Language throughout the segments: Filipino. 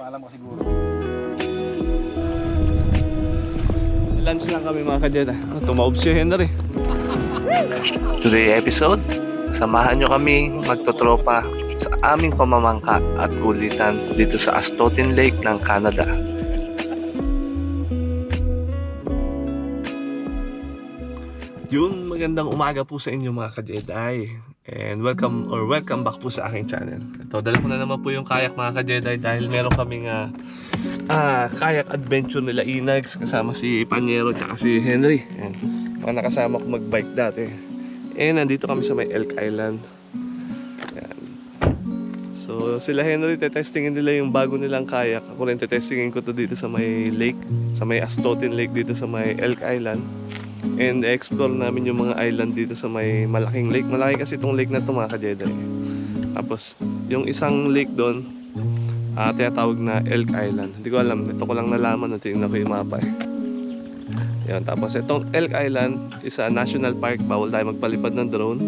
Paalam ka siguro. Lunch lang kami mga ka-Jedi. Tumaob si Henry. Today episode, samahan nyo kami magtotropa sa aming pamamangka at kulitan dito sa Astrotin Lake ng Canada. Yun, magandang umaga po sa inyo mga ka-Jedi. And welcome back po sa aking channel. Ito, dala ko na naman po yung kayak mga ka-Jedi dahil meron kaming kayak adventure nila Inags kasama si Panyero at si Henry. Ayan, mga nakasama ko mag-bike dati. And nandito kami sa may Elk Island. Ayan. So sila Henry, testingin nila yung bago nilang kayak. Ako rin testingin ko to dito sa may lake, sa may Astrotin Lake dito sa may Elk Island. And explore namin yung mga island dito sa may malaking lake. Malaki kasi itong lake na ito mga ka-Jedi. Tapos yung isang lake doon, tinatawag na Elk Island. Hindi ko alam, ito ko lang nalaman. Tingnan ko yung mapa eh. Yan, tapos itong Elk Island is a national park. Bawal tayo magpalipad ng drone.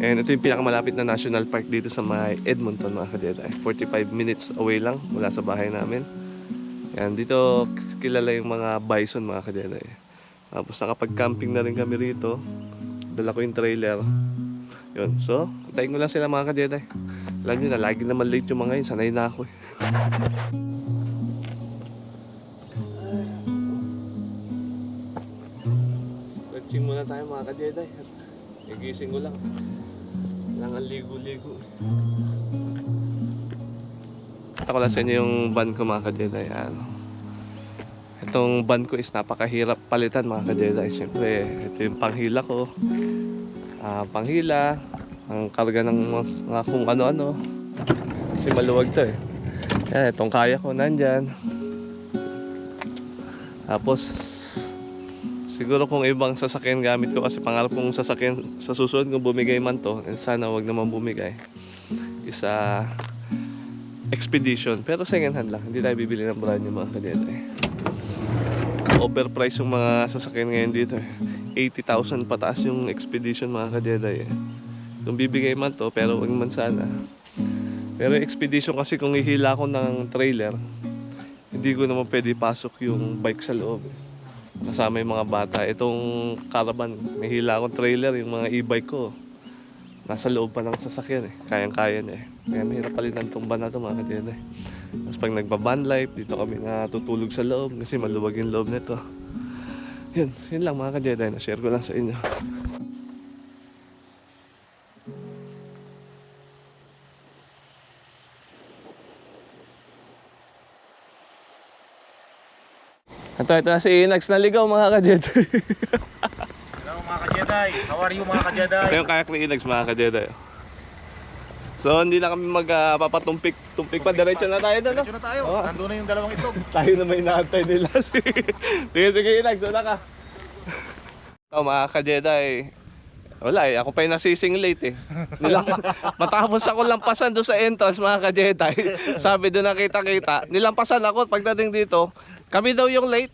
And ito yung pinakamalapit na national park dito sa may Edmonton mga ka-Jedi. 45 minutes away lang mula sa bahay namin. Yan, dito kilala yung mga bison mga ka-Jedi. Tapos nakapag-camping na rin kami rito. Dala ko yung trailer. Yun, so tayin ko lang sila mga ka-Jedi. Alam nyo na, lagi naman late yung mga yun. Sanay na ako eh. Stretching muna tayo mga ka-Jedi. Igising ko lang. Kailangan ligo-ligo. Ako lang sa inyo yung van ko mga ka-Jedi. Itong van ko is napakahirap palitan mga ka-Jedi. Siyempre, ito yung panghila ko. Panghila, ang karga ng mga kung ano-ano. Kasi maluwag to eh. Yan, itong kaya ko nandyan. Tapos, siguro kung ibang sasakyan gamit ko kasi pangarap kong sasakyan sa susunod kung bumigay man to, and sana wag naman bumigay, isa expedition. Pero second hand lang, hindi tayo bibili ng brand new mga ka-Jedi. Overpriced yung mga sasakyan ngayon dito eh. 80,000 pataas yung expedition mga ka-Jedi eh. Kung bibigay man to, pero wag man sana. Pero yung expedition kasi kung ihila ko ng trailer, hindi ko naman pwede pasok yung bike sa loob eh. Kasama yung mga bata. Itong caravan, may hila akong trailer, yung mga e-bike ko nasa loob pa ng sasakyan eh. Kayang-kaya niya eh. Kaya mahirap palitan tong van na to mga ka-Jedi. Tapos pag nagba-van life, dito kami natutulog sa loob kasi maluwag yung loob nito. Yun lang mga ka-Jedi, na-share ko lang sa inyo. Ito na si Inags naligaw mga ka-Jedi. Hello mga ka-Jedi. How are you mga ka-Jedi? Ito yung kayak ni Inags mga ka-Jedi. So hindi na kami magpapatumpik pa, diretso na tayo doon. Diretso na tayo, nandun na yung dalawang itlog. Tayo na may inaantay nila. Sige Inags, wala ka. Ito mga ka-Jedi, wala eh, ako pa yung nasising late eh. Matapos ako lampasan doon sa entrance mga ka-Jedi. Sabi doon nakita-kita, nilampasan ako pagdating dito. Kami daw yung late.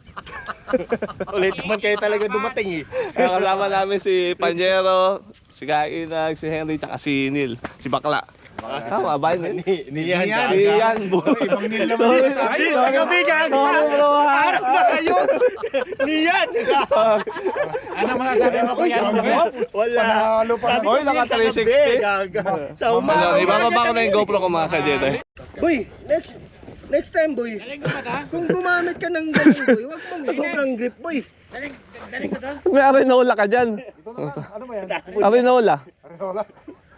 Late man kayo talaga dumating eh. Kasama namin si Panyero, si Kainag, si Henry, tsaka si Neil, si Bakla. Tama ba yun? Niyan. Ibang Nil naman din sa akin. Sa gabi dyan. Harap na kayo. Niyan. Ano masasabi mo kuya? Wala. Panalo pa. Oy, naka 360. Sa umaga. Ibababa ko na yung GoPro ko mga ka-Jedi. Boy, next time boy, kung gumamit ka ng ganun boy, wag mong sobrang grip boy. Daling ko to? May arenola ka dyan. Ano ba yan? Arenola. Arenola.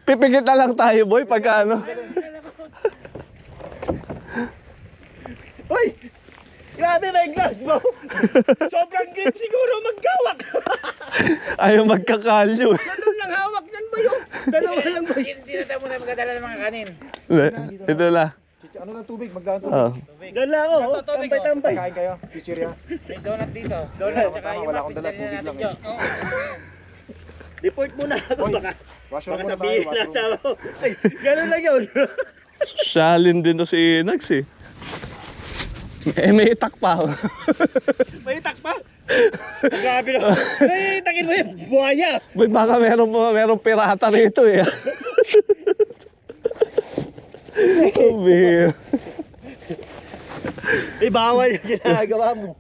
Pipigit na lang tayo boy pagka ano. Boy, grabe na yung glass mo. Sobrang grip siguro magkawak. Ayaw magkakalyo eh. Ganun lang hawak yan boy. Dalawa lang boy. Hindi na tayo muna magdadala ng mga kanin. Ito na. Ano ng tubig? Magdaan Oh. Dala ko, tambay-tambay. Kain kayo. Chichirya. May donut dito. Donut tsaka yung Wala akong dala, tubig lang eh. Report muna ako baka. Washroom Baka muna tayo. sabihin na asawa ko. Ay, ganun lang yun. Shalin din to si Inags eh. May itak pa. May itak pa. Grabe na. Ay, itakin mo yun. Buhaya. Boy, baka merong pirata rito eh. Oh, bawal yung ginagawa mo.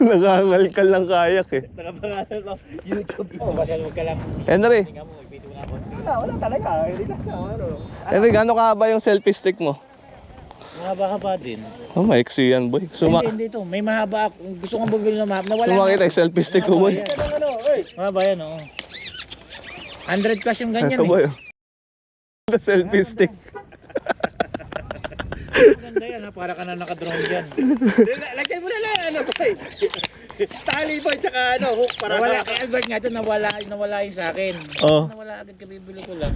Nangangalkal ng kayak eh. Nakapangalan mo, YouTube. Oh, basta huwag ka lang. Henry, Tingnan mo, ipito na ako. Wala talaga. Relax na. Ano? Henry, gano'n kahaba yung selfie stick mo? Mahaba-haba din. Oh, maiksi yan boy. Hindi to. May mahaba ako. Gusto kong bumili ng mahaba. Nawala Sumakita yung selfie stick ko boy. Ano? Oy. Mahaba yan, oo. 100 plus yung ganyan Ito eh. boy. The selfie stick. Maganda yan ha. Para ka na nakadrone dyan. Lagyan mo na lang. Ano boy? Tali boy, tsaka ano, hook para. Nawala kay Albert nga ito. Nawala yun sa akin. Oh. Nawala agad kabibili ko lang.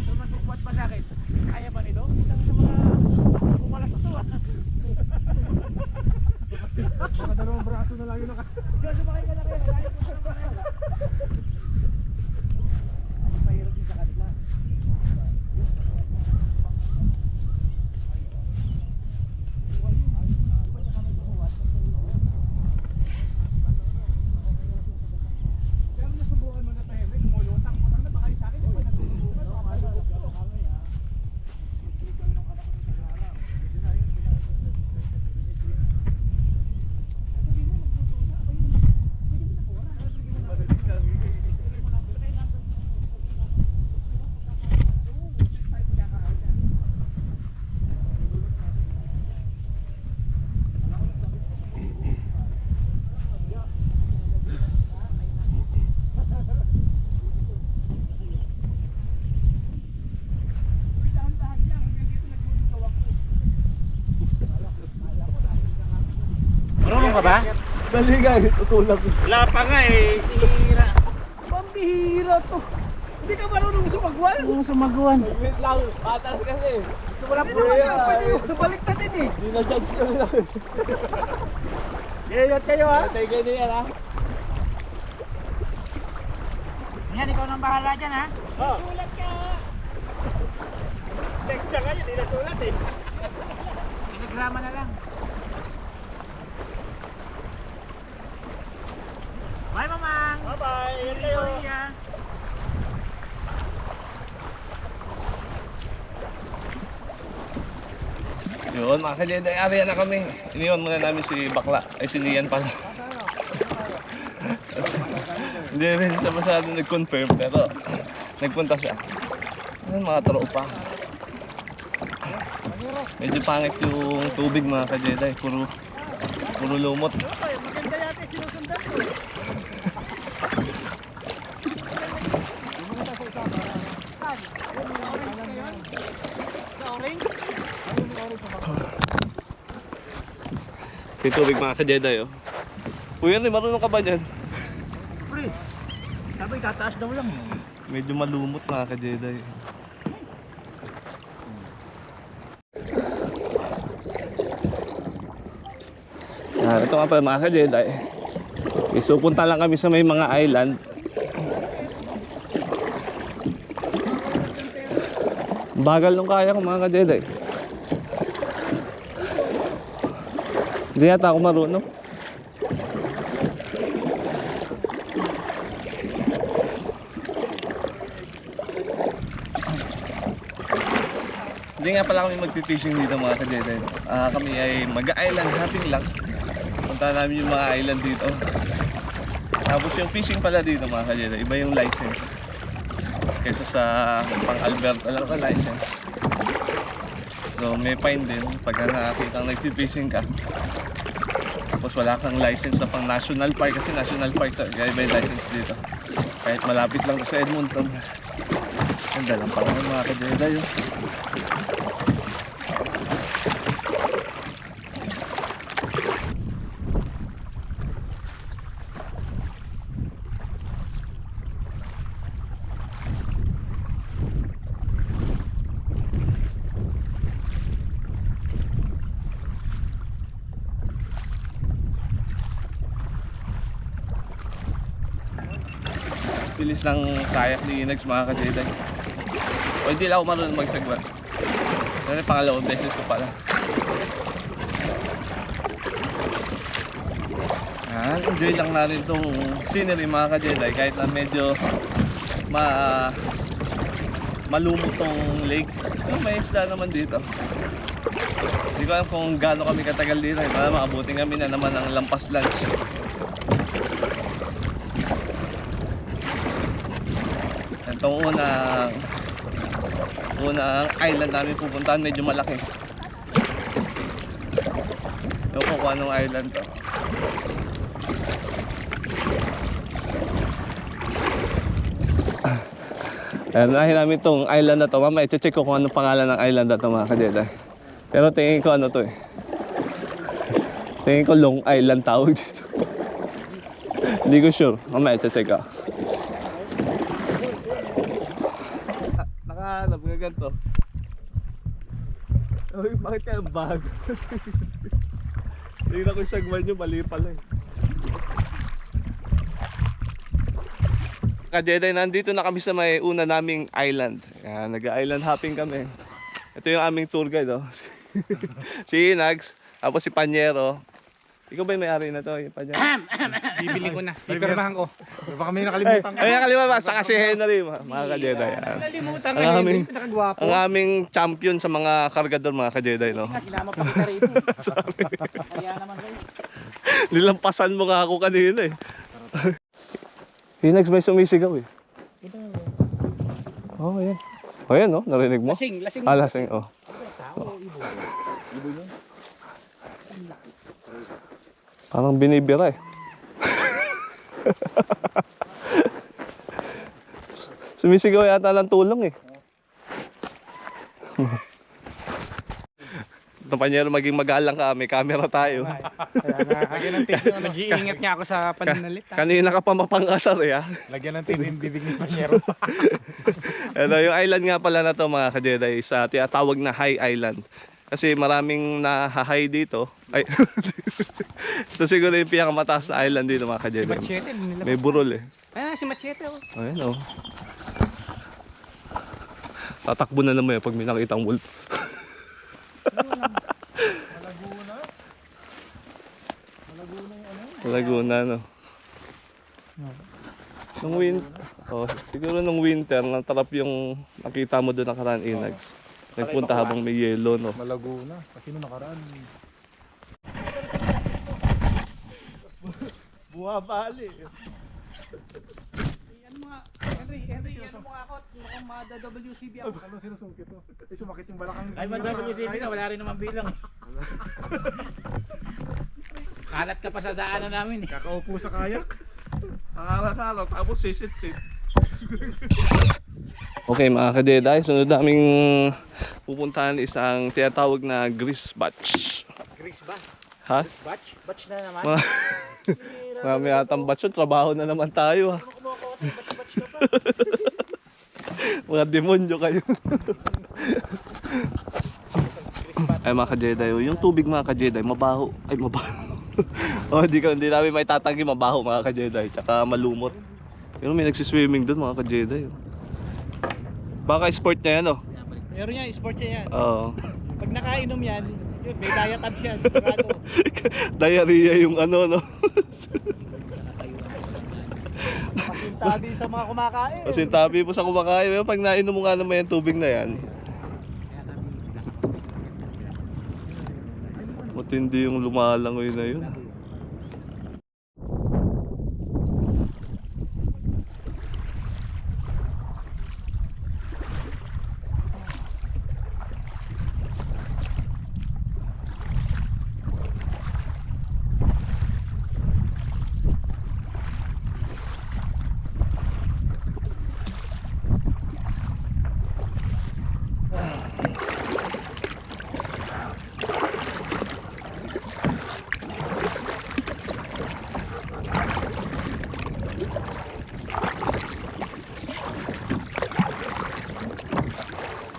So magbubuhat pa sa akin. Kaya ba nito? Utang sa mga pumalas ito ah. Mga dalawang braso na lang yun. Diyan sumakay ka na kayo. Kaya po sa mga yan. Mahirap din sa kanila. Marunong ka ba? Dali guys, tutulak. Wala pa nga eh. Tira. Pambihira to. Hindi ka marunong sumagwal. Marunong sumaguan. Wait lang, patas kasi. Wala pa naman nga. Pwede yung baliktad din eh. Hindi na judge kami lang. Ingat kayo ha. Patay kayo na yan ha. Yan, ikaw nang bahala dyan ha. Sulat ka. Text ka kayo, hindi na sulat eh. Telegrama na lang. Bye, Mamang! Bye-bye. Ingat kayo. Korea. Yun mga ka-Jedi, area na kami. Iniwan muna namin si Bakla. Ay si Nian pala. Hindi rin siya masyado nag-confirm pero nagpunta siya. Ayun mga tropa. Medyo pangit yung tubig mga ka-Jedi. Puro lumot. Maganda yata sinusundan ko. Yung tubig mga ka-Jedi oh. Kuya, marunong ka ba dyan? Pre, sabi tataas daw lang. Medyo malumot mga ka-Jedi. Ito nga pala mga ka-Jedi. So punta lang kami sa may mga island. Bagal nung kaya ko mga ka-Jedi. Hindi yata ako marunong. Hindi nga pala kami magpipishing dito mga ka-Jedi. Kami ay mag-island hopping lang. Punta namin yung mga island dito. Tapos yung fishing pala dito mga ka-Jedi, iba yung license kaysa sa pang Alberta lang ka license. So may fine din pagka nakakita nagpipishing ka. Tapos wala kang license sa pang national park kasi national park to, kaya iba yung license dito. Kahit malapit lang sa Edmonton. Ang dalang pa naman mga ka-Jedi yun. Bilis ng kayak ni Inags mga ka-Jedi. O hindi lang ako marunong magsagwan. Ano pangalawang beses ko pala. Enjoy lang natin itong scenery mga ka-Jedi. Kahit na medyo malumot tong lake. Siguro may isda naman dito. Hindi ko alam kung gaano kami katagal dito. Para makabuting kami na naman ng lampas lunch. Itong unang island namin pupuntahan, medyo malaki. Ewan ko kung anong island to. Ayan, nahin namin itong island na to. Mamaya, i-check ko kung anong pangalan ng island na to mga kadeda. Pero tingin ko ano to eh. Tingin ko Long Island tawag dito. Hindi ko sure. Mamaya, i-check ko. Nakahanap ka ganito. Uy, bakit kaya bag? Tingnan ko yung sagwan nyo, mali pala eh. Ka-Jedi, nandito na kami sa may una naming island. Nag-island hopping kami. Ito yung aming tour guide, oh. Si Inags, tapos si Panyero. Ikaw ba yung may-ari na to? Yung Panyero? Bibili ko na. Pipirmahan ko. Baka may nakalimutan Ay, nakalimutan. Saka si Henry, mga ka-Jedi. Nakalimutan Ang ka aming, yun. Pinakagwapo. ang aming champion sa mga kargador, mga ka-Jedi, no? Nga, sinama pa kita rito. Kaya naman kayo. Nilampasan mo nga ako kanina eh. Inags, may sumisigaw eh. Oh, ayan. Oh, ayan, no? Narinig mo? Lasing, lasing. Ah, lasing, oh. Tao, ibo. Parang binibira eh. Sumisigaw yata ng tulong eh. Ito Panyero, maging magalang ka, may camera tayo. Lagyan ng tape yung ano. Nag-iingat nga ako sa pananalit. Kanina ka pa mapangasar eh ha. Lagyan ng tape yung bibig ni Panyero. Ito, yung island nga pala na to mga ka-Jedi, sa tinatawag na High Island. Kasi maraming nahahay dito. Ay, ito siguro yung pinakamataas na island dito mga Si ka-Jedi. Machete, nilabas. May burol eh. Ayan, si Machete, oh. Ayan oh. Tatakbo na naman pag may nakita ang wolf. Laguna no. Siguro nung winter, natarap yung nakita mo doon nakaraan Inags. Nagpunta habang may yelo no. Malaguna. Kasi nung nakaraan. Buwabali. Yan mga, Henry, yan mo nga ako. Mukhang ma-WCB ako. Ano sinusungkit to? Ay, sumakit yung balakang. Ay, ma-WCB ka, wala rin naman bilang. Kalat ka pa sa daanan namin eh. Kakaupo sa kayak. Nakakasalo, tapos sisit-sit. Okay mga ka-Jedi, sunod naming pupuntahan isang tinatawag na Grease Batch. Chris ba? Ha? Batch? Batch na naman. Marami atang batch yun, trabaho na naman tayo ha. Batch ka pa. Mga demonyo kayo. Ay mga ka-Jedi, yung tubig mga ka-Jedi, mabaho. Ay mabaho. Oh, hindi namin may tatanggi, mabaho mga ka-Jedi. Tsaka malumot. Pero may nagsiswimming doon mga ka-Jedi. Baka sport niya yan oh. Meron yan, sports yan. Oo. Pag nakainom yan, yun, may diatabs yan. Sigurado. Diarrhea yung ano no. Pasintabi sa mga kumakain. Kasi tabi po sa kumakain. Pero pag nainom mo nga naman yung tubig na yan, matindi yung lumalangoy na yun.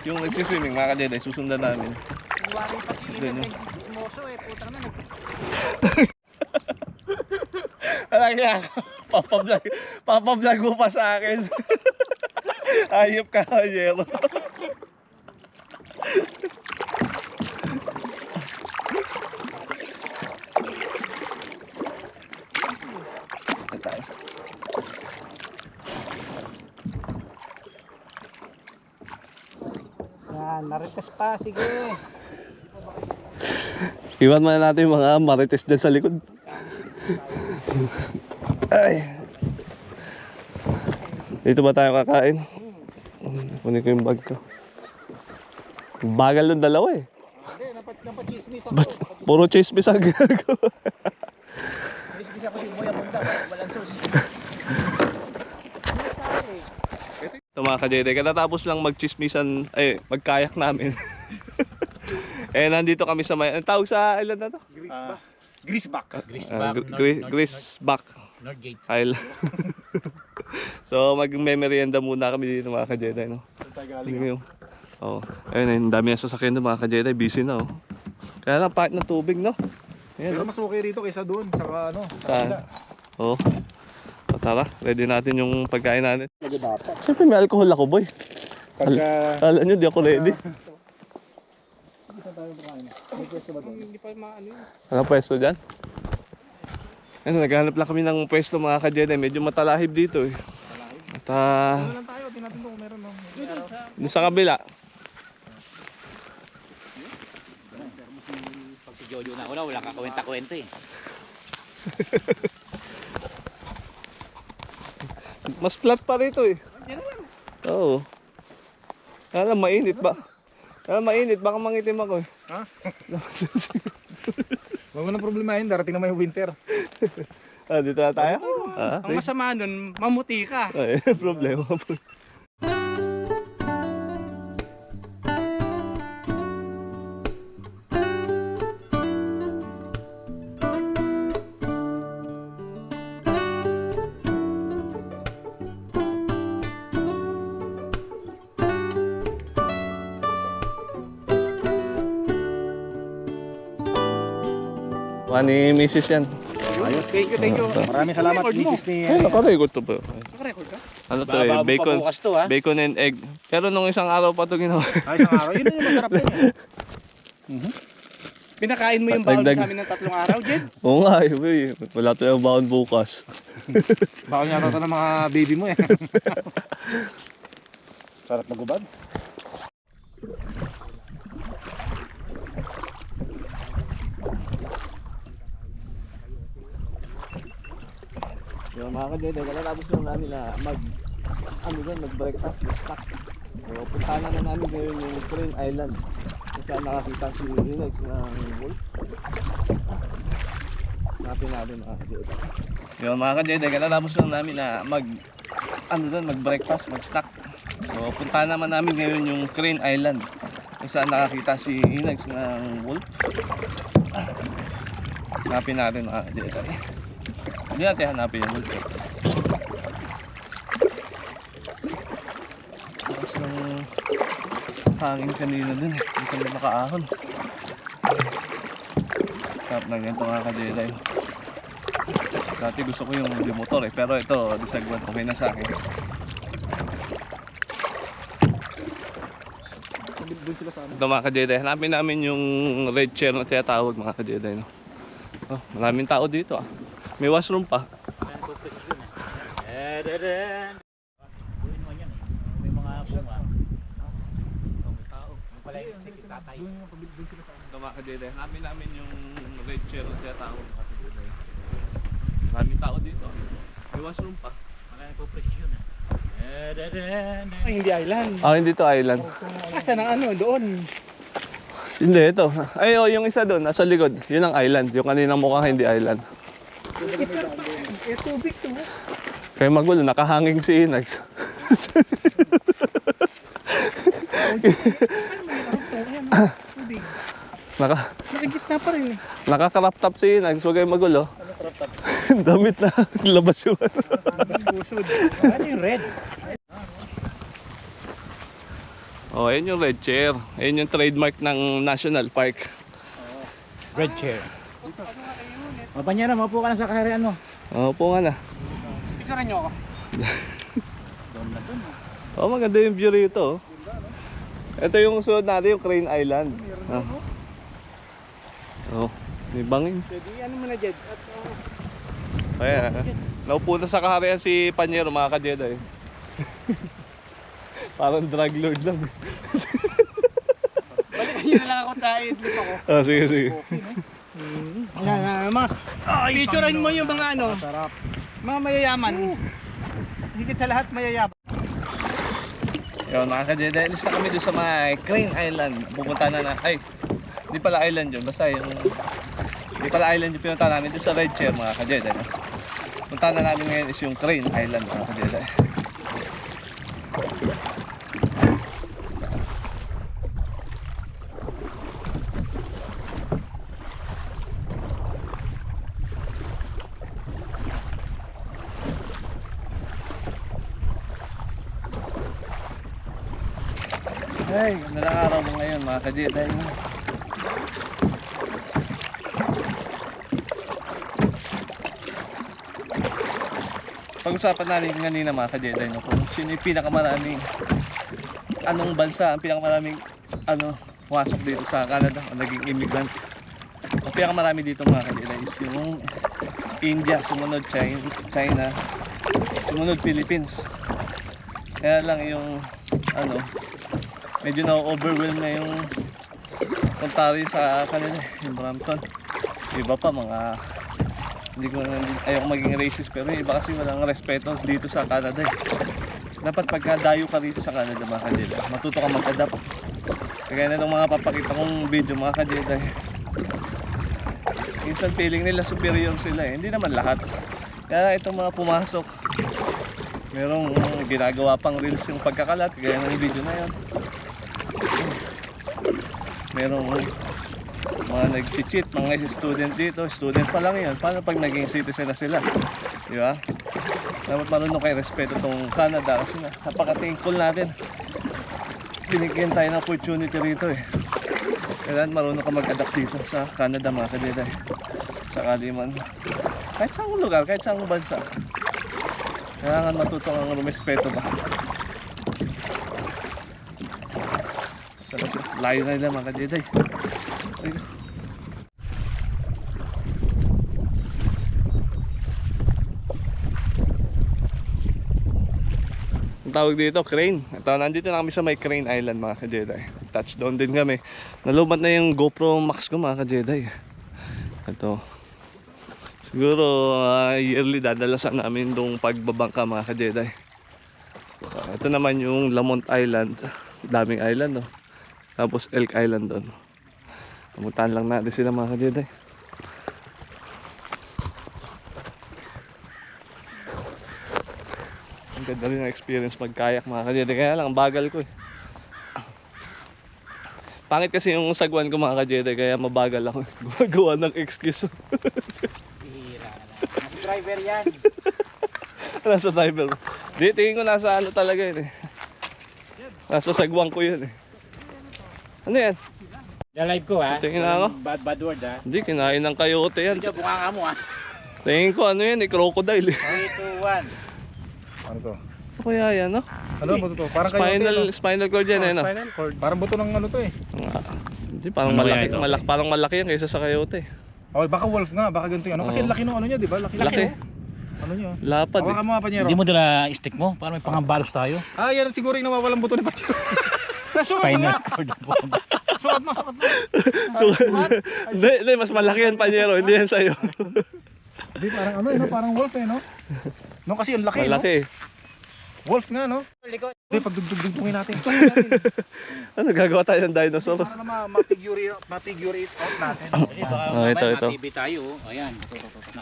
Yung nagsiswimming mga ka-Jedi, susundan namin. Iwari pa si Doon, Inep Moso eh. Putang na Alam niya, papablog mo pa sa akin. Ayop ka, Jero. Yan, narites pa. Sige. Iwan muna natin yung mga marites dyan sa likod. Ay. Dito ba tayo kakain? Kunin ko yung bag ko. Bagal ng dalawa eh. Hindi, napachismis ako. Ba't puro chismis ang ginagawa? Chismis ako si Boy Abunda. Walang sus. Ito mga ka-JD, katatapos lang magchismisan, magkayak namin. Nandito kami sa may, ang tawag sa island na to? Greaseback. Greaseback Northgate. Island. So magme-merienda muna kami dito mga ka-JD, no? Sige, oh. Ayun, ang dami na sasakyan doon mga ka-JD, busy na oh. Kaya lang pahit ng tubig, no? Ayan, Pero mas okay rito kaysa doon, sa Saan? Oh. So, tara, ready natin yung pagkain natin. Lagi dapat. Siyempre may alcohol ako, boy. Pagka... Alam nyo, di ako ready. Hindi pa maano yun. Ano pwesto dyan? Naghanap lang kami ng pwesto mga ka-JD. Medyo matalahib dito eh. At Ano lang tayo, tinatin ko kung meron no. dun sa kabila. Pag si Jojo na wala kakawenta-kwenta eh. Mas flat pa rito eh. Oo. Alam, mainit ba? Alam, mainit. Baka mangitim ako eh. Ha? Huwag mo na problemahin, darating naman yung winter. Dito na tayo? Ang masama nun, mamuti ka. Ay, problema po. Ni Mrs. yan. Ayos. Thank you. Maraming salamat, Mrs. ni... Ay, nakarecord to ba? Nakarecord ka? Ano to eh, bacon. Bukas to ha. Bacon and egg. Pero nung isang araw pa to ginawa. Ay, isang araw. Yun yung masarap din eh. Pinakain mo yung baon Dagdag. sa amin ng 3 araw, Jed. Oo nga eh, boy. Wala tayong baon bukas. Baka nga ito ng mga baby mo eh. Sarap magubad. Yung mga ka-JD, katatapos lang namin na mag-breakfast, mag-snack. So, puntahan na namin ngayon yung Crane Island. Kung saan nakakita si Linux ng wolf. Hanapin natin mga ka-JD. Yung mga ka-JD, katatapos lang namin na mag-breakfast, mag-snack. So, puntahan naman namin ngayon yung Crane Island. Kung saan nakakita si Linux ng wolf. Hanapin natin mga ka-JD. Hindi natin hanapin yung wolf. Tapos ng hangin kanina dun eh. Hindi kami makaahon. Sarap na ganito mga ka-JD. Dati gusto ko yung motor eh. Pero ito, disagwan. Okay na sa akin. Ito mga ka-JD. Hanapin namin yung red chair na tinatawag mga ka-JD. No? Oh, maraming tao dito ah. May washroom pa. May mga bunga. Ito mga ka-JD. Hanapin namin yung red chair na tinatawag mga ka-JD. Maraming tao dito. May washroom pa. Ay, hindi island. Hindi to island. Asan ang ano, doon? Hindi, ito. Ay, yung isa doon, nasa likod. Yun ang island. Yung kaninang mukhang hindi island. Eh, tubig to. Kaya magulo, nakahanging si Inags. Tubig. Nakagitna pa rin eh. Nakakrap top si Inags. Huwag kayong magulo. Damit na labas yun. Busod. Ano yung red? Oh, ayun yung red chair. Ayun yung trademark ng National Park. Red chair. Mapanya na, mapo ka na sa kaharian mo. Po nga na. Picturean nyo ako. Oh, maganda yung view rito. Ito yung susunod natin, yung Crane Island. Oh, may bangin. Ano mo na, Jed? Ayan, naupo na sa kaharian si Panyero, mga ka-JD. Parang drug lord lang. Balik Hindi na lang ako tayo. Dito ako. Oh, sige, sige. Ayan, picturean mo yung mga ano. Sarap. Mga mayayaman. Higit sa lahat mayayaman. Yun mga ka-Jedi, alis na kami doon sa may Crane Island. Pupunta na ay, hindi pala island yun, basta yung hindi pala island yung pinunta namin doon sa Red Chair mga ka-Jedi, no? Punta na namin ngayon is yung Crane Island mga ka-Jedi. Ay, ganda ng araw mo ngayon mga ka-Jedi. Pag-usapan natin kanina mga ka-Jedi, no, kung sino yung pinakamaraming anong bansa ang pinakamaraming pumasok dito sa Canada o naging immigrant. Ang pinakamarami dito mga ka-Jedi is yung India, sumunod China, sumunod Philippines. Kaya lang yung medyo na-overwhelm na yung Ontario sa kanila, yung Brampton. Iba pa mga ayoko maging racist, pero yung iba kasi walang respeto dito sa Canada eh. Dapat pagka dayo ka rito sa Canada mga ka-Jedi, matuto ka mag-adapt. Kaya na itong mga papakita kong video mga ka-Jedi, minsan feeling nila superior sila eh, hindi naman lahat. Kaya itong mga pumasok, merong ginagawa pang reels yung pagkakalat, gaya ng video na yan. Merong mga nag-cheat, mga student dito, student pa lang yan. Paano pag naging citizen na sila? Di ba? Dapat marunong kayo respeto itong Canada kasi napaka-thankful natin. Binigyan tayo ng opportunity rito eh. Kailangan marunong ka mag-adapt dito sa Canada mga ka-Jedi. Sakali man. Kahit saang lugar, kahit saang bansa. Kailangan matuto kang rumespeto ba. Kasi layo na nila mga ka-Jedi. Ang tawag dito, Crane. Ito, nandito na kami sa may Crane Island mga ka-Jedi. Touchdown din kami. Nalubat na yung GoPro Max ko mga ka-Jedi. Ito. Siguro yearly dadalasan namin itong pagbabangka mga ka-Jedi. Ito naman yung Lamont Island. Daming island, no? Tapos Elk Island doon. Pumuntahan lang natin sila mga ka-Jedi. Ang ganda rin ang experience mag-kayak mga ka-Jedi. Kaya lang, bagal ko eh. Pangit kasi yung sagwan ko mga ka-Jedi, kaya mabagal ako. Gumagawa ng excuse. Hihira na. Nasa driver yan. Nasa driver. Di, tingin ko nasa ano talaga yun eh. Nasa sagwan ko yun eh. Ano yan? Na-live ko ha. Tingin na ako. Bad word ha. Hindi, kinain ng coyote yan. Hindi, bunganga mo ha. Tingin ko ano yan eh, crocodile eh. 3, 2, 1. Ano to? Ano kaya yan no? Ano ba to? Parang kayo. Spinal cord yan eh no? Spinal cord. Parang buto ng ano to eh. Hindi, parang Ano malaki, kaya ito? parang malaki yan kaysa sa coyote. Okay, baka wolf nga, baka ganito yung ano. Kasi Oo. laki ng ano niya, di ba? Laki. Laki. Ano niya? Lapad eh. Hawakan mo nga, Panyero. Hindi mo dala stick mo para may pangambalos tayo. Ah, yan siguro yung nawawalang buto ni Panyero. Spinal cord. Sukat mo. So, hindi, mas malaki yan Panyero, hindi yan sa'yo. Hindi, parang ano eh, no? Parang wolf eh, no? No, kasi yung laki, Malaki eh. no? Wolf nga, no? Hindi, pagdugtungin natin. Ano, gagawa tayo ng dinosaur? Para na ma-figure it out natin. Ito. TV tayo. Ayan.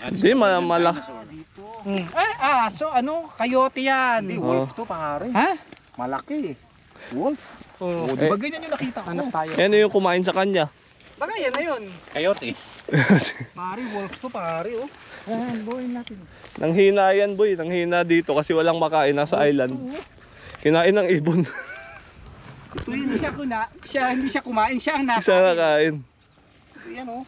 Hindi, malaki. So ano? Coyote yan. Hindi, wolf to, pare. Ha? Malaki eh. Wolf. Oh, di ba ganyan yung nakita ko? tayo. Yan yung kumain sa kanya. Baka yan na yun. Coyote. Pare, wolf to, pare, oh. Ayan, buhayin natin. Nanghina yan boy, nanghina dito kasi walang makain nasa island. Kinain ng ibon. Hindi siya kumain, siya ang nakain. Isa nakain. Ayan, oh.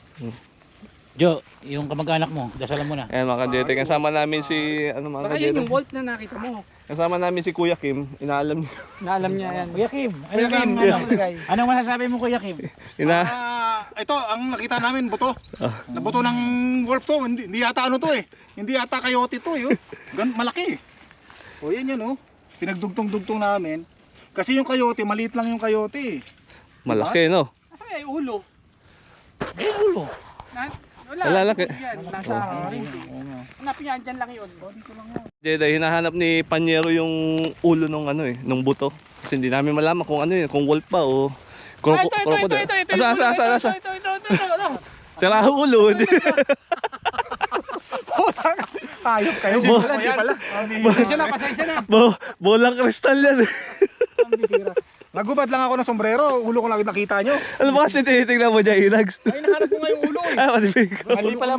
Jo, yung kamag-anak mo, dasalan mo na. Ayan mga ka-Jedi, kasama namin si, mga Baka yun ka-Jedi? yung wolf na nakita mo. Kasama namin si Kuya Kim, inaalam niyo. Naalam niya yan. Kuya Kim, Kuya Kim, anong masasabi mo Kuya Kim? Ito, ang nakita namin, buto. Na buto ng wolf to. Hindi yata ano to eh. Hindi yata coyote to eh. Malaki eh. O yan oh. Pinagdugtong-dugtong namin. Kasi yung coyote, maliit lang yung coyote eh. Malaki no? Asa kaya may ulo. May ulo. Wala. Lalaki. Yan, nasa ring. Hanapin niya, andyan lang yun. Dito lang yun. Jedi, hinahanap ni Panyero yung ulo nung ano eh, nung buto. Kasi hindi namin malaman kung ano yun, kung wolf pa o crocodile. Asa. Sira ang ulo. Hayop kayo. Hindi pala. Pasensya na. Bolang kristal yan eh. Nagubad lang ako ng sombrero, ulo ko lang nakita nyo. Ano ba kasi tinitignan mo dyan, Inags? Ay, nahanap ko nga yung ulo eh. Ah, matibig. Mali pala.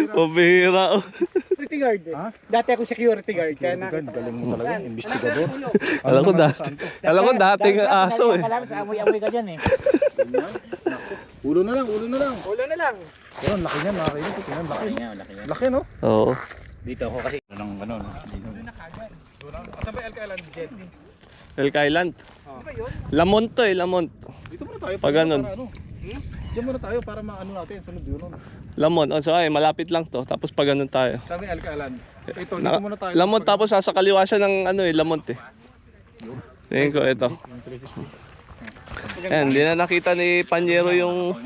Pabira. Security guard eh. Ha? Dati ako security guard. Kaya Galing mo talaga, investigador. Alam ko dating aso eh. Sa amoy-amoy ka dyan eh. Ulo na lang. Ulo na lang. Pero laki niya, nakakainis. Tingnan, laki. Laki yan. Laki, no? Oo. Dito ako kasi ng ano. Asan ba yung Alka Island, Jet? Elk Island. Di ba yun? Lamont to eh, Lamont. Dito muna tayo. Pag ganun. Para ano. Diyan muna tayo para maano natin, sunod yun. Lamont. Oh, so ay, malapit lang to. Tapos pag ganun tayo. Sabi Alka Island. Ito, dito muna tayo. Lamont tapos sa kaliwa siya ng ano eh, Lamont eh. Tingin ko ito. Ayan, hindi na nakita ni Panyero yung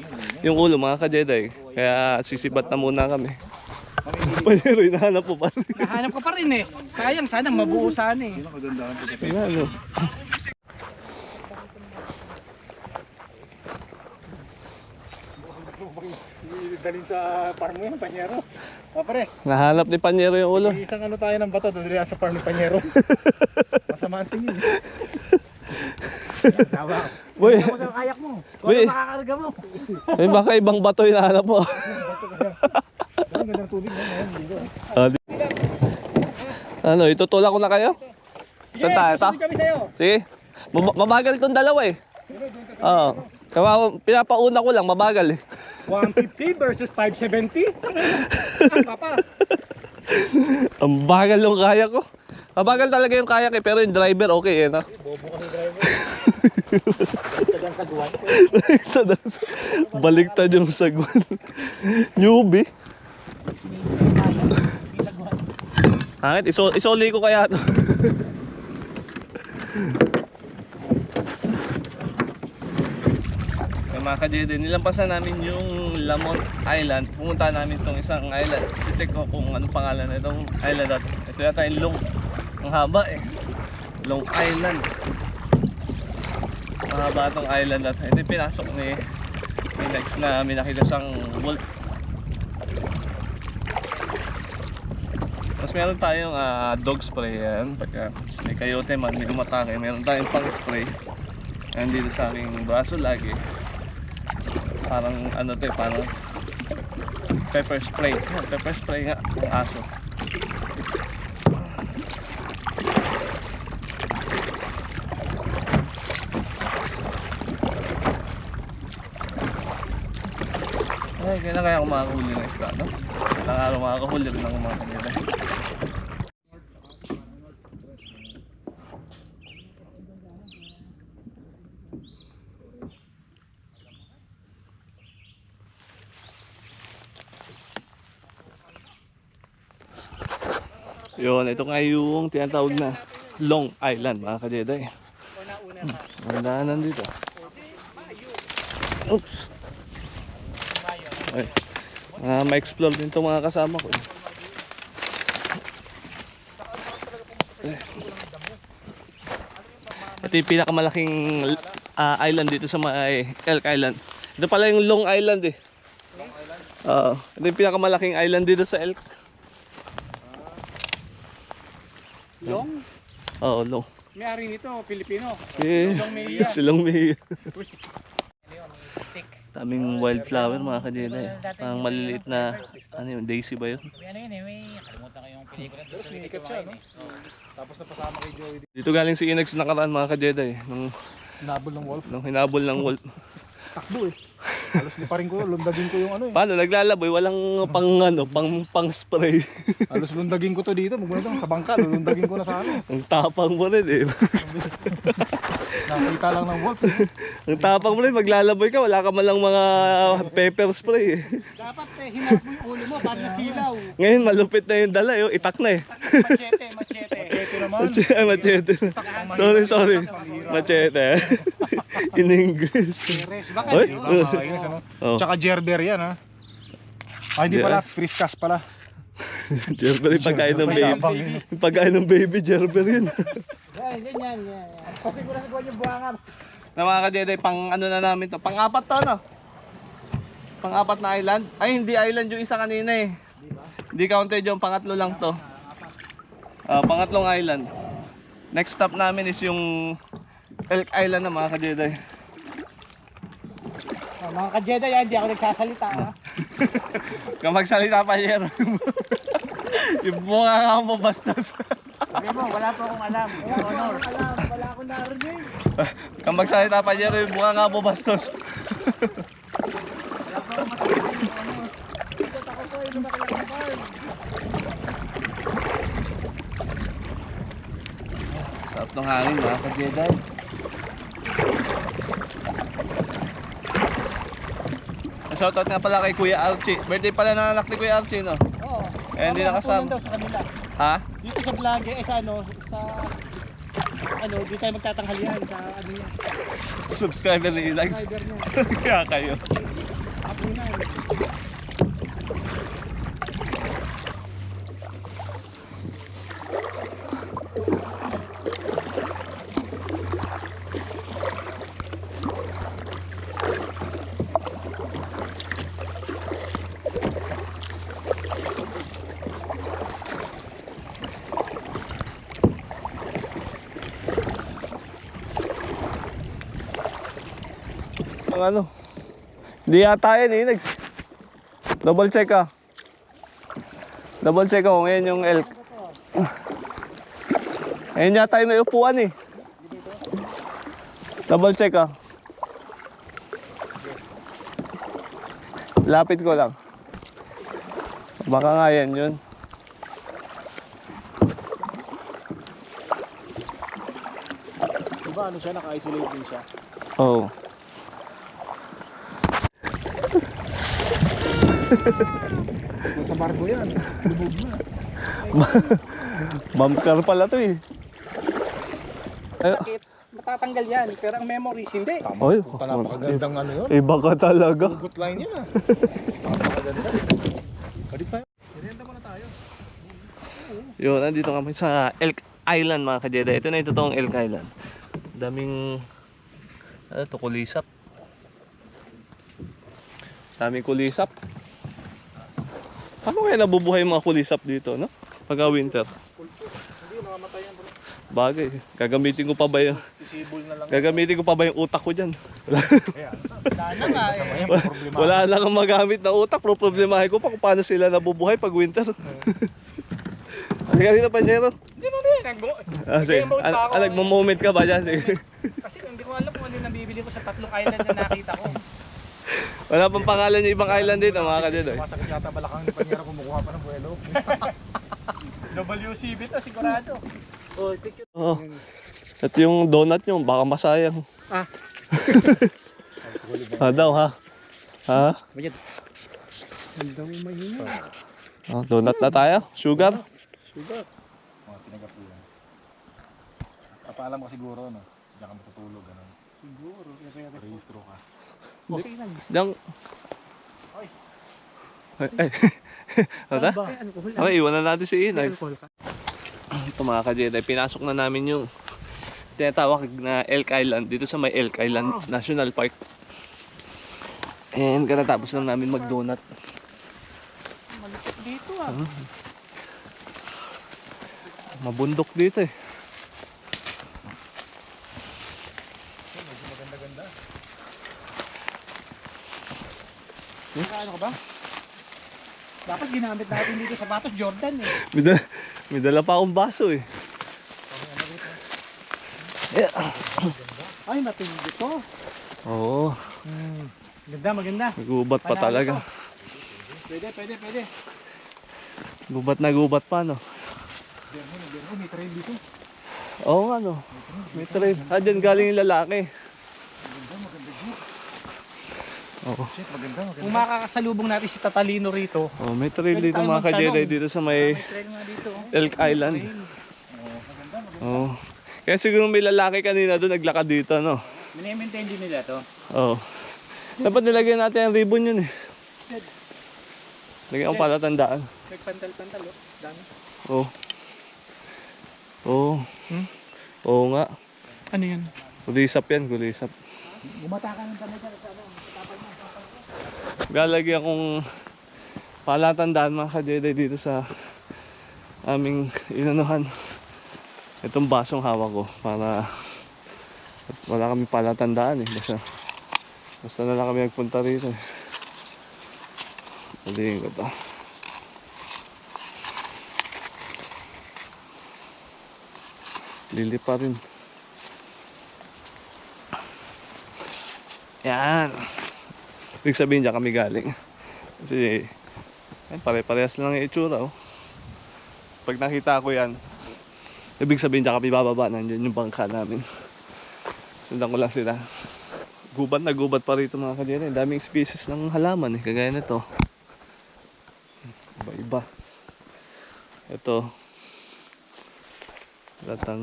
ulo mga ka-Jedi. Kaya sisibat na muna kami. Panyero, hinahanap po pa rin. Nahanap ko pa rin eh. Sayang, sana mabuo sana eh. Ano? Dalhin sa farm mo yan, Panyero. Pare, Nahanap ni Panyero yung ulo. isang ano tayo ng bato, doon sa farm ni Panyero. Masama ang tingin. Boy, Ako sa kayak mo. boy, Makakarga mo. baka ibang bato hinahanap mo. Ang gandang tubig na ngayon, dito. Ano, itutulak ko na kayo? Saan tayo? Sunod kami sa'yo. Sige. Mabagal tong dalawa eh. Oo. Pinapauna ko lang, mabagal eh. 150 versus 570. Papa. Ang bagal yung kayak ko. Mabagal talaga yung kayak eh, pero yung driver okay eh, no? Bobo kasi driver. Sagang saguan. Baliktad yung sagwan. Newbie. Hangit, isoli ko kaya to. Mga ka-Jedi, nilampasan namin yung Lamont Island. Pumunta namin itong isang island. I-check ko kung anong pangalan na itong island at ito yata yung Long. Ang haba eh. Long Island. Ang haba itong island at ito yung pinasok ni Inags na may nakita siyang wolf. Tapos meron tayong dog spray yan. Pagka may coyote man, may umatake, meron tayong pang spray. Ayan dito sa aming braso lagi. Parang ano to eh, parang pepper spray. Pepper spray nga ng aso. Ay, kailan kaya ako makakahuli ng isda, no? Kailang araw makakahuli rin ako mga kanila. Yun, ito nga yung tinatawag na Long Island mga ka-Jedi. Ang daanan dito. Oops. Ay, ma-explore din itong mga kasama ko. Ito yung pinakamalaking island dito sa may Elk Island. Ito pala yung Long Island eh. Ito yung pinakamalaking island dito sa Elk. Long? Oo, Long. May-ari nito, Pilipino. Silong Mejia. Silong Mejia. Daming wildflower mga ka-Jedi. Ang maliliit na, ano yun, daisy ba yun? Ano yun eh, may kalimutan ko yung pelikula. Sikat siya, no? Tapos napasama kay Joey. Dito galing si Inags nakaraan mga ka-Jedi. Nabol ng wolf. Nung hinabol ng wolf. Takbo eh. Halos liparin ko, lundagin ko yung ano eh. Paano? Naglalaboy? Walang pang spray. Halos lundagin ko to dito, magmuna to sa bangka, lundagin ko na sa ano. Ang tapang mo rin eh. Nakita lang ng wolf. Ang tapang mo rin, maglalaboy ka, wala ka malang mga pepper spray eh. Dapat hinarap mo yung ulo mo, pag nasilaw. Ngayon malupit na yung dala, itak na eh. Machete. naman. Ay, machete. Sorry. Machete. In English. Teres, baka Oy. yun. Ayos, ano? Oh. Tsaka gerber yan, ha? Ah, hindi pala. Friskas pala. Gerber yung pagkain ng baby. Mayabang yun. Yung pagkain ng baby, Gerber yun. Yan. Kasi ko lang yung buwangan. Na mga ka-Jedi, pang ano na namin to. Pang-apat to, no? Pang-apat na island. Ay, hindi island yung isa kanina eh. Hindi counted yung pangatlo lang to. Pangatlong island. Next stop namin is yung Elk Island na mga ka-Jedi. Mga ka-Jedi yan, hindi ako nagsasalita. Ha? Kung magsalita pa Jero. Yung bunga mo bastos. Sabi mo, wala pa akong alam. Wala akong narinig. Kung magsalita pa Jero, yung bunga mo bastos. Wala pa akong matapos. Ikot ako po, yung makilang barn. Sarap ng hangin mga ka-Jedi. Shoutout nga pala kay Kuya Archie. Birthday pala ng anak ni Kuya Archie, no? Oo. Eh, hindi nakasama. Daw sa kanila. Ha? Dito sa vlog, sa dito tayo magtatanghalian sa ano yan. Subscriber ni likes. Subscriber niya. Kaya kayo. Hapunan. Ang ano? Hindi yata yun eh. Double check ka. Double check ko kung yan yung elk. Ayun yata yung may upuan eh. Double check ka. Lapit ko lang. Baka nga yan yun. Diba ano siya, naka-isolate din siya. Oo. Sa barko yan. Lubog na. Bump car pala to eh. Ay, Bakit? Matatanggal yan, pero ang memories hindi. Tama. Oy, Puta, napakagandang ano yun. iba ka talaga. Good line yun, ah. Napakaganda. Balik tayo. Merienda muna tayo. Yun, nandito kami sa Elk Island mga ka-Jedi. Ito na yung totoong Elk Island. Daming ano to, kulisap. Daming kulisap. Paano kaya nabubuhay yung mga kulisap dito, no? Pagka winter. Hindi, mamamatay yan, bro. Bagay, gagamitin ko pa ba yung Sisibol na lang. gagamitin ko pa ba yung utak ko diyan? Kaya, Wala na nga eh. ayan, problema. Wala lang ang magamit na utak, pero problemahin ko pa kung paano sila nabubuhay pag winter. Halika rito, Panyero. Hindi mo rin. Sige. Nagmo-moment ka ba dyan? Sige. Kasi hindi ko alam kung ano yung nabibili ko sa tatlong island na nakita ko. Wala pang pangalan yung ibang island dito, mga ka-Jedi. Sumasakit yata balakang ni Panyero kumukuha pa ng buwelo. WCB to, sigurado. Oh, picture. Oo. At yung donut nyo, baka masayang. Ah. Daw ha? Ha? Ang daw mahina. Oh, donut na tayo? Sugar? Sugar. Mga pinagapulan. Papaalam ka siguro, no? Diyan ka matutulog, gano'n. Siguro. Rehistro ka. Okay lang. Diyan. Ay. Ano Ba? Ano ko Okay, iwanan natin si Inay. Alcohol ka. Ito mga ka-Jedi, pinasok na namin yung tinatawag na Elk Island dito sa may Elk Island National Park. And katatapos lang namin mag-donut. Malupit dito ah. Mabundok dito eh. Medyo maganda-ganda. Ano ka ba? Dapat ginamit natin dito sa Batos Jordan eh. May dala pa akong baso eh. Ay, matindi to. Oo, Ganda, maganda. gubat pa Panalo talaga. to. Pwede. Gubat na gubat pa no. May trail dito. Oo nga no. May trail. Dyan galing yung lalaki. Oo. Shit, maganda. Kung makakasalubong natin si Tatalino rito. Oh, may trail Pwede dito tayo mga ka-Jedi magtanong. dito sa may May trail nga dito. Elk Island. Trail. Oh. Kaya siguro may lalaki kanina doon naglakad dito, no? Mini-maintain din nila to. Oo. Dapat nilagyan natin ang ribbon yun eh. Lagyan ang palatandaan. Nagpantal-pantal oh. Dami. Oo. Oo. Oo nga. Ano yan? Kulisap yan, kulisap. Gumata ka ng damit sa ano. Galagyan kong palatandaan mga ka-Jedi dito sa aming inanuhan. Itong basong hawak ko para wala kami palatandaan eh. Basta na lang kami nagpunta rito eh. Ulihin ko to. Lili pa rin. Yan. Ibig sabihin dyan kami galing. Kasi yan, pare-parehas lang ang itsura oh. Pag nakita ko yan, ibig sabihin dyan kami bababa. Nandiyan yung bangka namin. Sundan ko lang sila. Gubat na gubat pa rito mga ka-Jedi. Daming species ng halaman eh. Kagaya na to. Iba-iba. Ito. Latang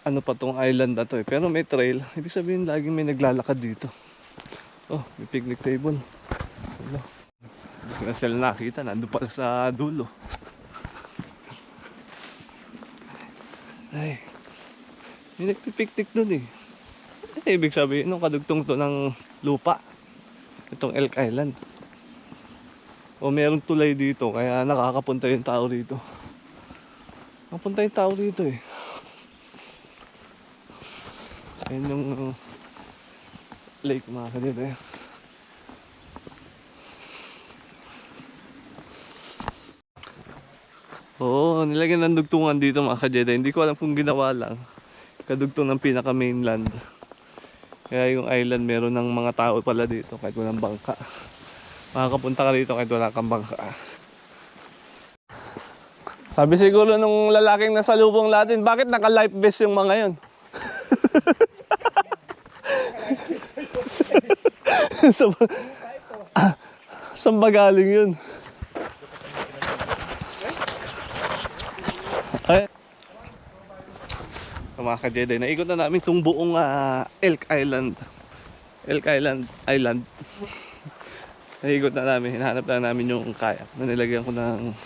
ano pa tong island na to eh. Pero may trail. Ibig sabihin laging may naglalakad dito. Oh, may picnic table. Hello. Hindi ko na sila nakita. Nandun pala sa dulo. Ay. May nagpipiktik dun eh. Ibig sabihin nung kadugtong to ng lupa. Itong Elk Island. O merong tulay dito kaya nakakapunta yung tao rito. Nakapunta yung tao rito eh. Ayun yung lake mga ka-Jedi. Oo, nilagyan ng dugtungan dito mga ka-Jedi. Hindi ko alam kung ginawa lang. Kadugtong ng pinaka mainland. Kaya yung island meron ng mga tao pala dito kahit walang bangka. Makakapunta ka dito kahit wala kang bangka. Sabi siguro nung lalaking nasa lubong natin, bakit naka-life vest yung mga yon? Saan ba galing yun? Ay. Mga ka-Jedi, naikot na namin itong buong Elk Island. Elk Island. Naikot na namin, hinahanap na namin yung kayak na nilagyan ko ng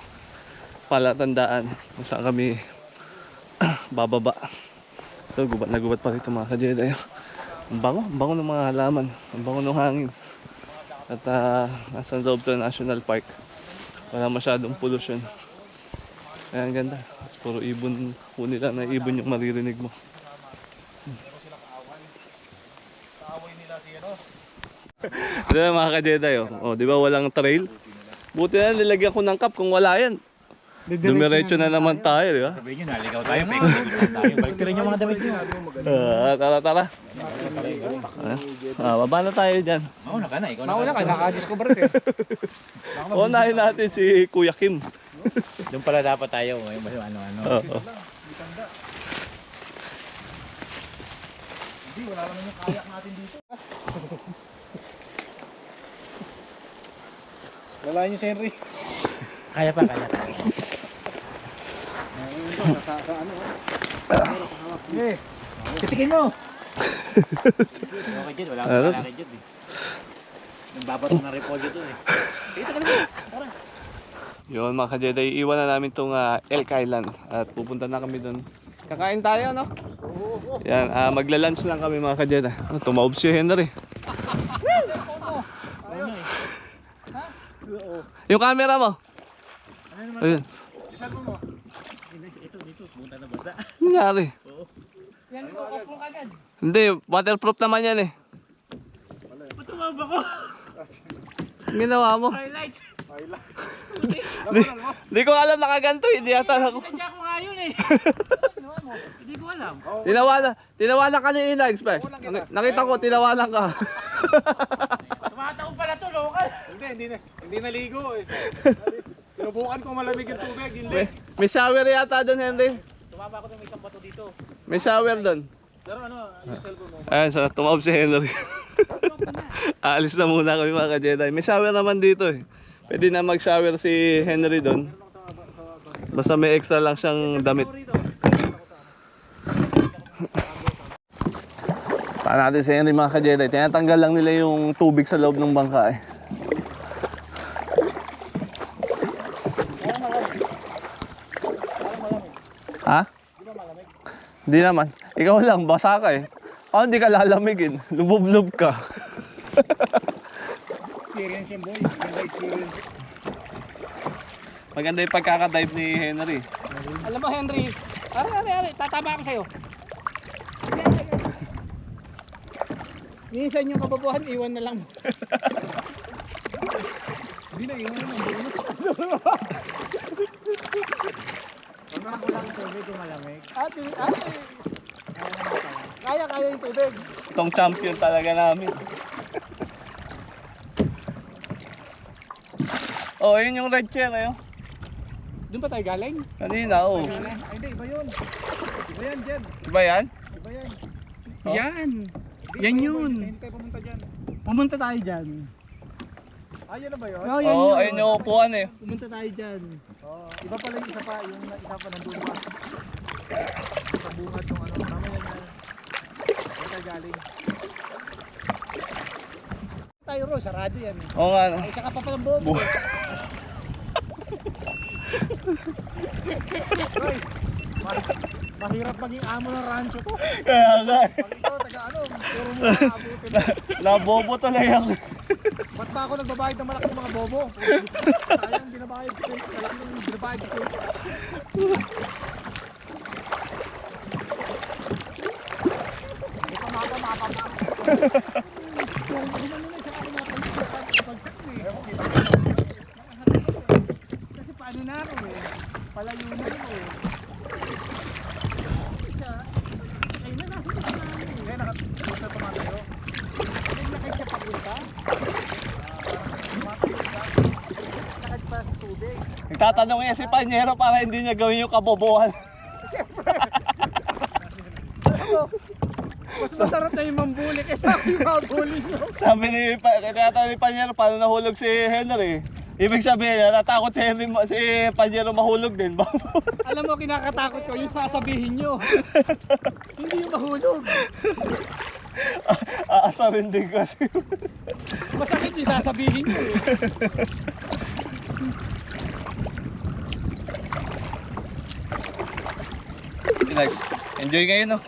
palatandaan kung saan kami bababa. So gubat na gubat pa rito mga ka-Jedi. Ang bango ng mga halaman, ang bango ng hangin. At nasa loob to National Park. Wala masyadong pollution. Kaya ang ganda. Puro ibon po nila na ibon yung maririnig mo. Kaaway nila si ano. Diba mga ka-Jedi oh, di ba walang trail? Buti na nilagyan ko ng cup kung wala yan. Dumiretso na naman tayo, di ba? Sabihin nyo, naligaw tayo. Paikot-ikot tayo. Baliktirin yung mga damit nyo. Tara. Baba na tayo dyan. Mauna ka na. Ikaw na. Mauna ka. Naka-discover ka eh. Unahin natin si Kuya Kim. Doon pala dapat tayo. Ano. Oo. Hindi, wala naman yung kayak natin dito. Lalayan niyo si Henry. Kaya pa. Sa ano? Titikin mo. Okay dyan. Wala akong kalaki dyan eh. Nagbabato ng repolyo to eh. Dito ka naman. Tara. Yun mga ka-Jedi, iwan na namin itong Elk Island. At pupunta na kami doon. Kakain tayo, no? Yan, magla-lunch lang kami mga ka-Jedi. Tumaob si Henry. Yung camera mo. Ayun. Dito. Punta na basa. Nangyari. Yan ko. Kapong agad. Hindi, waterproof naman yan eh. Patumaba ko. Ang ginawa mo. Highlights. Di ko alam nakaganto, hindi yata ako. Sinadya ko nga yun eh. Hindi ko alam. Tinawalan ka ni Inags pa. Nakita ko, tinawalan ka. Tumataon pala to, local. Hindi naligo eh. Sinubukan ko malamig yung tubig, hindi. May shower yata doon, Henry. Tumaba ko ng may isang bato dito. May shower doon. Pero ano, yung cellphone mo. Ayan, so tumaob si Henry. Aalis na muna kami mga ka-Jedi. May shower naman dito eh. Pwede na mag-shower si Henry doon. Basta may extra lang siyang damit. Paano natin sa Henry mga ka-Jedi? Tinatanggal lang nila yung tubig sa loob ng bangka eh. Ha? Hindi naman. Ikaw lang, basa ka eh. Paano di ka lalamigin? Lubob-lob ka. Experience yan boy. Ganda experience. Maganda yung pagkakadive ni Henry. Alam mo, Henry, ari, tatama ako sa'yo. Minsan yung kababuhan, iwan na lang. Hindi na iwan mo. Wala akong tubig kung malamig. Ate. Kaya yung tubig. Itong champion talaga namin. Oh, yun yung red chair eh. Doon pa tayo galing? Kanina, oh. Ay hindi, iba yun. Iba yan, Jen. Diba yan? Iba yan. Oh. Yan. Hindi, Yan iba yun. Hindi tayo pumunta dyan. Pumunta tayo dyan. Yan na ba yun? Oh, yan Oo, yun. ayun yung upuan eh. Pumunta tayo dyan. Iba pala yung isa pa. Yung isa pa nandun pa. Sa bungat yung ano. Tama yan yan. Saan tayo galing? Tayo ro, sarado yan. Oo nga. Ay, isa ka pa palang bobo. Hoy, mahirap maging amo ng rancho to. Kaya nga eh. Pag ikaw, taga ano, puro mo naabutin. Nabobo tuloy ako. Ba't ba ako nagbabayad ng malaki sa mga bobo? Sayang, binabayad ko. Alam mo, binabayad ko. Ito mapa. Kasi paano na ako eh. Palayo na ako eh. Siya, ay na nasa ito na ako eh. Kaya nakatusa tumatayo. Naglakay siya papunta. Nakad pa sa tubig. Nagtatanong niya si Panyero para hindi niya gawin yung kabobohan. Mas masarap na yung mambuli kaysa yung mabuli nyo. Sabi ni Panyero, paano nahulog si Henry? Ibig sabihin, natatakot si Panyero mahulog din. Alam mo, kinakatakot ko yung sasabihin nyo. Hindi yung mahulog. Aasarin din kasi. Masakit yung sasabihin nyo eh. Next, enjoy kayo no?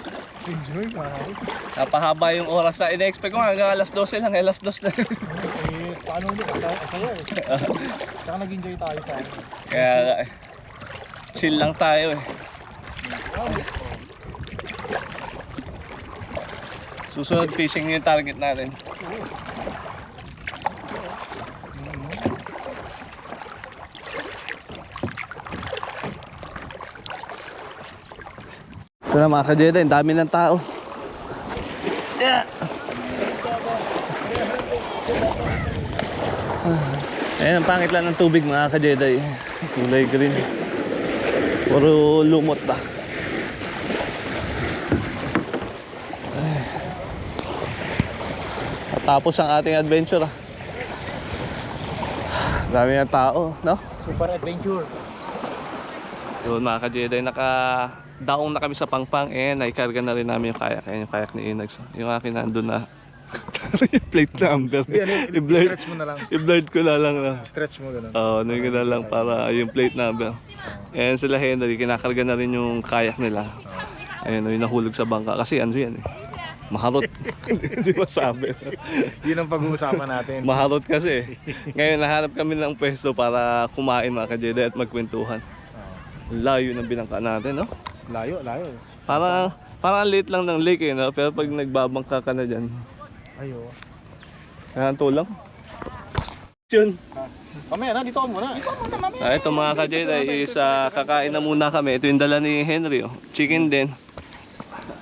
Enjoy ka. Napahaba yung oras na ina-expect ko nga hanggang alas 12 lang, alas 2 na. Paano mo? Saya eh. Saka nag-enjoy tayo sa ano. Kaya chill lang tayo eh. Susunod fishing yung target natin. Ito na mga ka-Jedi, ang dami ng tao. Yeah. Ayan, ang pangit lang ng tubig mga ka-Jedi. Kulay green. Puro lumot ba? Tapos ang ating adventure ah. Dami ng tao, no? Super adventure. Yun mga ka-Jedi, nakadaong na kami sa Pangpang eh, naikarga na rin namin yung kayak. Ayan yung kayak ni Inags. Yung akin nandun na yung plate number. Stretch mo na lang. I-blurred ko na lang na. Stretch mo gano'n. Oo, naging na lang para yung plate number. Ayan sila Henry, kinakarga na rin yung kayak nila. Ayun, yung nahulog sa bangka. Kasi ano yan eh, maharot. Hindi masabi. Yun ang pag-uusapan natin. Maharot kasi. Ngayon nahanap kami ng pwesto para kumain mga ka-Jedi at magkwentuhan. Layo ng binangka natin, no? Layo. Parang late lang ng lake eh, no? Pero pag nagbabangka ka na dyan, Ayo. kailangan tulang. Yun. Mamaya na, dito ako muna. Ito mga ka-Jedi is kakain na muna kami. Ito yung dala ni Henry, oh. Chicken din.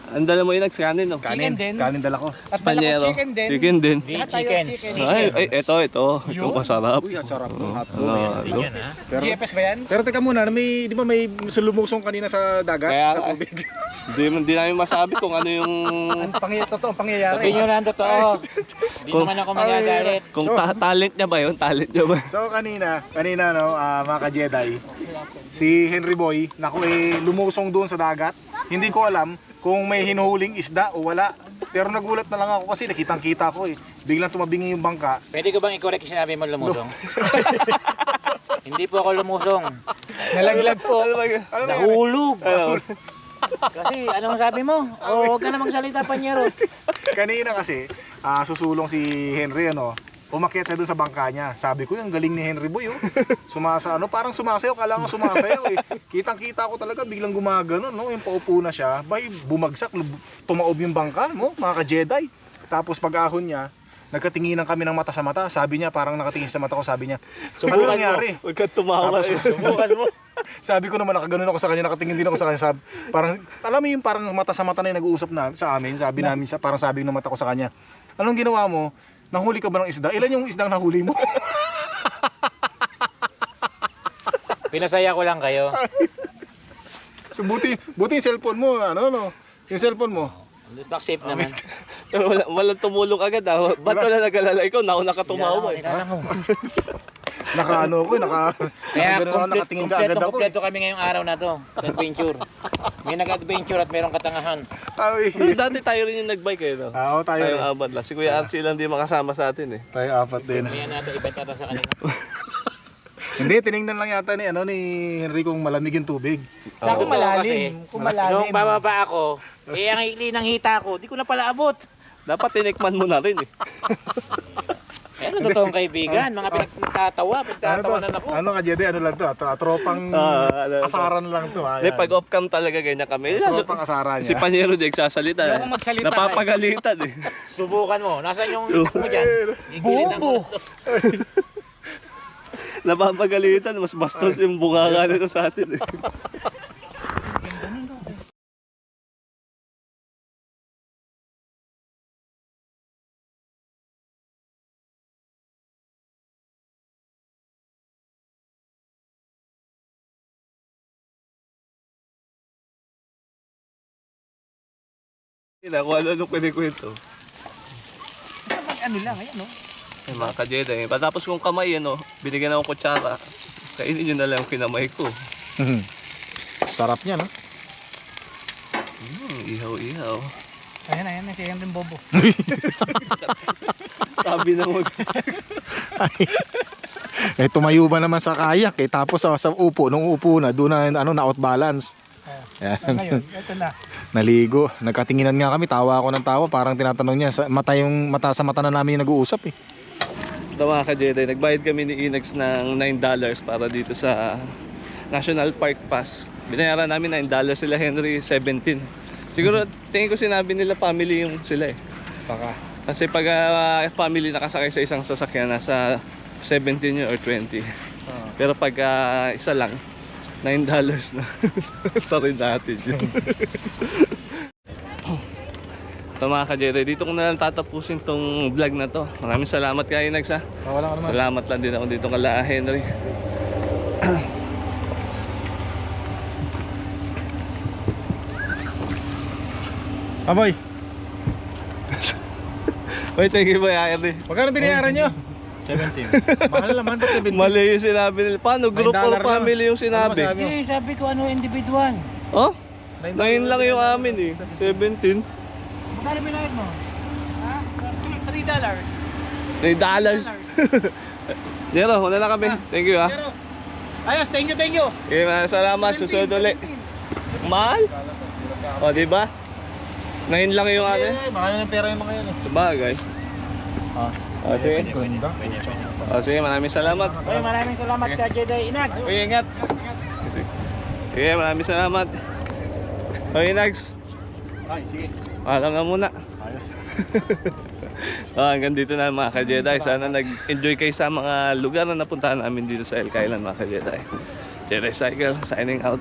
Ang dala mo Inags, kanin, no? Chicken din. Kanin dala ko. At dala ko Panyero. chicken din. Chicken din. Lahat tayo chicken. Ay, ito. Itong masarap. Uy, ang sarap ng hotdog. Ano, Pero, GFS ba yan? pero teka muna, di ba may sulumusong kanina sa dagat? Kaya Sa nga. tubig? Hindi namin masabi kung ano yung Totoong pangyayari. Sabihin nyo na ang totoo. Hindi Kung- naman ako magagalit. kung talent niya ba yun? Talent niya ba? So kanina no, mga ka-Jedi, si Henry Boy, naku lumusong doon sa dagat. Hindi ko alam kung may hinuhuling isda o wala. Pero nagulat na lang ako kasi nakitang-kita ko eh. Biglang tumabingi yung bangka. Pwede ko bang i-correct yung sinabi mo lumusong? Hindi po ako lumusong. Nalaglag po. Ano ba yun? Nahulog. Kasi anong sabi mo? O huwag ka na magsalita, panyero. Kanina kasi, susulong si Henry, ano, umakyat siya doon sa bangka niya. Sabi ko, yung galing ni Henry Boy, oh. Parang sumasayaw, kala nga sumasayaw eh. Kitang-kita ko talaga, biglang gumagano, no? Yung paupo na siya, bumagsak, tumaob yung bangka, no? Mga ka-Jedi. Tapos pag-ahon niya, nagkatinginan kami ng mata sa mata. Sabi niya, parang nakatingin sa mata ko, sabi niya, ano nangyari? Huwag ka tumawa. Subukan mo. Sabi ko naman, nakaganon ako sa kanya, nakatingin din ako sa kanya. Parang, alam mo yung parang mata sa mata na yung nag-uusap na sa amin. Sabi namin, parang sabi ng mata ko sa kanya, anong ginawa mo? Nahuli ka ba ng isda? Ilan yung isdang nahuli mo? Pinasaya ko lang kayo. So buti yung cellphone mo, yung cellphone mo. Stock safe naman. Pero walang tumulong agad ah. Ba't wala nag-alala? Ikaw, nauna ka tumawa eh. Kaya nakatingin ka agad ako. Kompleto kami ngayong araw na to. Sa adventure. May nag-adventure at mayroong katangahan. Pero dati tayo rin yung nag-bike eh, no? Oo, tayo. Tayong apat lang. Si Kuya Archie lang di makasama sa atin eh. Tayo apat din. May natin ibenta sa kanila. Hindi, tiningnan lang yata ni Henry kung malamig yung tubig. Kung malalim. Kung malalim. Nung bababa ako, ang ikli ng hita ko, di ko na pala abot. Dapat tinikman mo na rin eh. Ano totoong kaibigan, mga pinagtatawanan ako. Ano ka, Jedi? Ano lang to? Tropang asaran lang to. Hindi, pag off-cam talaga ganyan kami. Tropang asaran Si niya. Panyero di nagsasalita eh. Hindi ako magsalita, Napapagalitan eh. Subukan mo, nasaan yung itak mo dyan? Igilitan ko na to. Napapagalitan, mas bastos yung bunganga nito sa atin eh. Kung ano pinikwento. Ano lang, ayan no? Ay mga ka-Jedi. Patapos kong kamay binigyan akong kutsara. Kainin nyo na lang yung kinamay ko. Sarap niya, no? Ihaw-ihaw. Ayan, siya yung bobo. Sabi na mo. Tumayo ba naman sa kayak eh. Tapos sa nung upo na, doon na out balance. Yan. Ngayon, ito na. Naligo. Nagkatinginan nga kami. Tawa ako ng tawa. Parang tinatanong niya. Sa mata na namin yung nag-uusap eh. Ito mga ka-Jedi, nagbayad kami ni Inags ng $9 para dito sa National Park Pass. Binayaran namin $9 sila, Henry 17. Siguro tingin ko sinabi nila family yung sila eh. Baka. Kasi pag family nakasakay sa isang sasakyan, nasa 17 yun or 20. Pero pag isa lang, $9 na. Sorry natin yun. Ito mga ka-Jedi, dito ko na lang tatapusin tong vlog na to. Maraming salamat kay Inags ha. Wala ka naman. Salamat lang din ako dito kala Henry. Aboy, Wait, thank you boy, Henry. magkano binayaran nyo? 17. Mahal naman, ba't 17? Mali yung sinabi nila. Paano? Group $9 or lang. family yung sinabi? Ano masabi? Sabi ko individual. Oh? 9 lang yung amin eh. 17. Magkano binayad mo? Ha? $3. $9. Jero, wala na kami. Thank you ha. Ayos, thank you. Okay, salamat. Susunod ulit. Mahal? O, diba? 9 lang yung amin. Mahal ng pera yung mga yan. Sabagay. Sige. Sige, maraming salamat. Ay, maraming salamat ka, Jedi Inags. Uy, ingat. Sige, maraming salamat. Uy, Inags. Ay, sige. Alam na muna. Ayos. Hanggang dito na mga ka-Jedi. Sana nag-enjoy kayo sa mga lugar na napuntahan namin dito sa Elk Island mga ka-Jedi. Jedi Cycle, signing out.